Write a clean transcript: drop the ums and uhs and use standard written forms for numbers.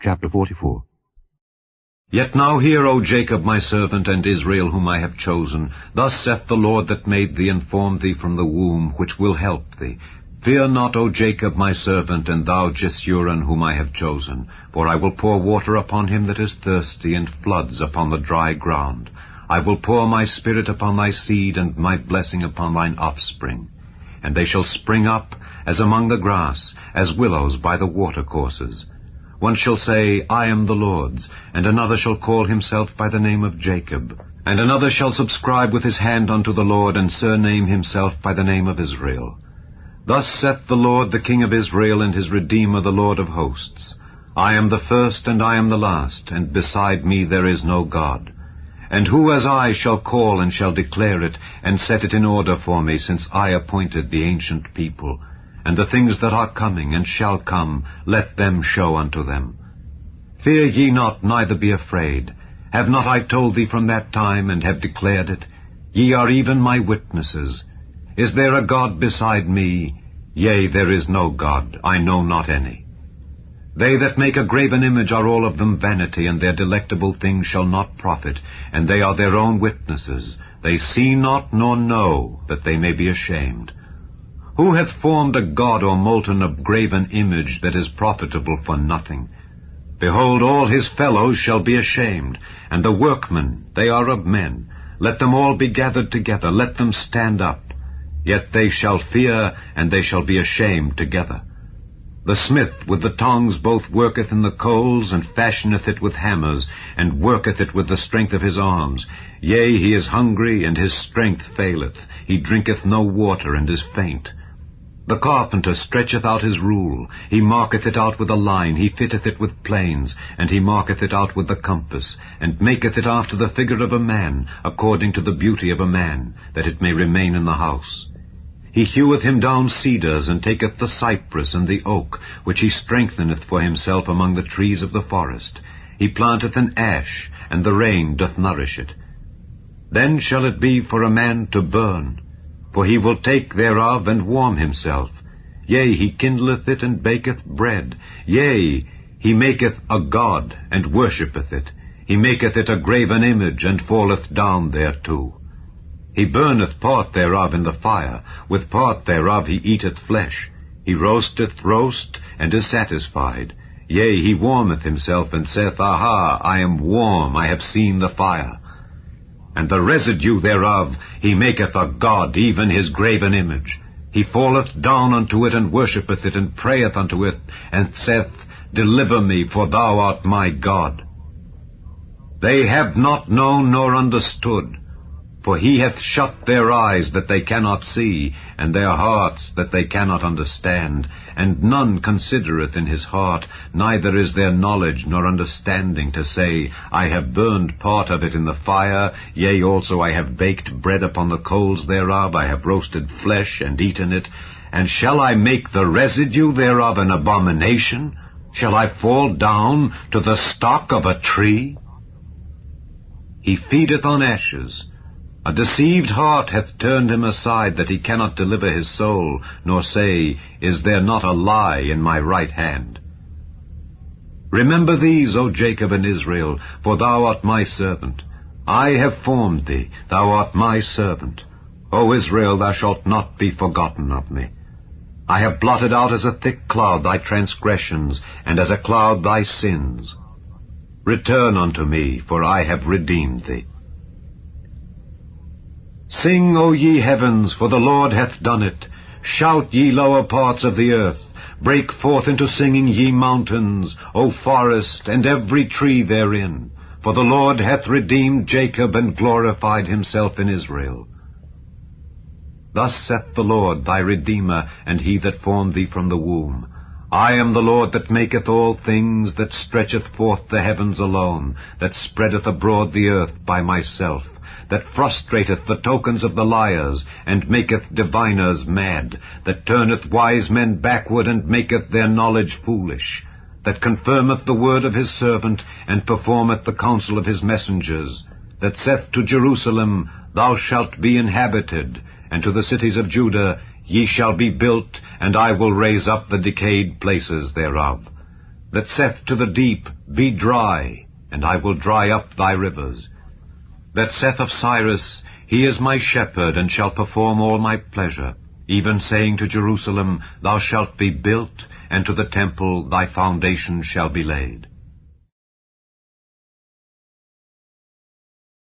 Chapter 44. Yet now hear, O Jacob my servant, and Israel whom I have chosen. Thus saith the Lord that made thee and formed thee from the womb, which will help thee. Fear not, O Jacob my servant, and thou Jeshurun whom I have chosen. For I will pour water upon him that is thirsty, and floods upon the dry ground. I will pour my spirit upon thy seed, and my blessing upon thine offspring. And they shall spring up as among the grass, as willows by the watercourses. One shall say, I am the Lord's, and another shall call himself by the name of Jacob. And another shall subscribe with his hand unto the Lord, and surname himself by the name of Israel. Thus saith the Lord, the King of Israel, and his Redeemer, the Lord of hosts. I am the first, and I am the last, and beside me there is no God. And who as I shall call and shall declare it, and set it in order for me, since I appointed the ancient people? And the things that are coming and shall come, let them show unto them. Fear ye not, neither be afraid. Have not I told thee from that time, and have declared it? Ye are even my witnesses. Is there a God beside me? Yea, there is no God, I know not any. They that make a graven image are all of them vanity, and their delectable things shall not profit, and they are their own witnesses. They see not nor know, that they may be ashamed. Who hath formed a god or molten a graven image that is profitable for nothing? Behold, all his fellows shall be ashamed, and the workmen, they are of men. Let them all be gathered together, let them stand up. Yet they shall fear, and they shall be ashamed together. The smith with the tongs both worketh in the coals, and fashioneth it with hammers, and worketh it with the strength of his arms. Yea, he is hungry, and his strength faileth. He drinketh no water, and is faint. The carpenter stretcheth out his rule. He marketh it out with a line. He fitteth it with planes, and he marketh it out with the compass, and maketh it after the figure of a man, according to the beauty of a man, that it may remain in the house. He heweth him down cedars, and taketh the cypress and the oak, which he strengtheneth for himself among the trees of the forest. He planteth an ash, and the rain doth nourish it. Then shall it be for a man to burn, for he will take thereof and warm himself. Yea, he kindleth it and baketh bread. Yea, he maketh a god, and worshippeth it. He maketh it a graven image, and falleth down thereto. He burneth part thereof in the fire. With part thereof he eateth flesh. He roasteth roast, and is satisfied. Yea, he warmeth himself, and saith, Aha, I am warm, I have seen the fire. And the residue thereof he maketh a god, even his graven image. He falleth down unto it, and worshippeth it, and prayeth unto it, and saith, Deliver me, for thou art my God. They have not known nor understood, for he hath shut their eyes that they cannot see, and their hearts that they cannot understand. And none considereth in his heart, neither is there knowledge nor understanding to say, I have burned part of it in the fire, yea, also I have baked bread upon the coals thereof, I have roasted flesh and eaten it. And shall I make the residue thereof an abomination? Shall I fall down to the stock of a tree? He feedeth on ashes. A deceived heart hath turned him aside, that he cannot deliver his soul, nor say, Is there not a lie in my right hand? Remember these, O Jacob and Israel, for thou art my servant. I have formed thee, thou art my servant. O Israel, thou shalt not be forgotten of me. I have blotted out as a thick cloud thy transgressions, and as a cloud thy sins. Return unto me, for I have redeemed thee. Sing, O ye heavens, for the Lord hath done it. Shout, ye lower parts of the earth. Break forth into singing, ye mountains, O forest, and every tree therein. For the Lord hath redeemed Jacob, and glorified himself in Israel. Thus saith the Lord, thy Redeemer, and he that formed thee from the womb. I am the Lord that maketh all things, that stretcheth forth the heavens alone, that spreadeth abroad the earth by myself, that frustrateth the tokens of the liars, and maketh diviners mad, that turneth wise men backward, and maketh their knowledge foolish, that confirmeth the word of his servant, and performeth the counsel of his messengers, that saith to Jerusalem, Thou shalt be inhabited, and to the cities of Judah, Ye shall be built, and I will raise up the decayed places thereof. that saith to the deep, Be dry, and I will dry up thy rivers, that saith of Cyrus, He is my shepherd, and shall perform all my pleasure, even saying to Jerusalem, Thou shalt be built, and to the temple thy foundation shall be laid.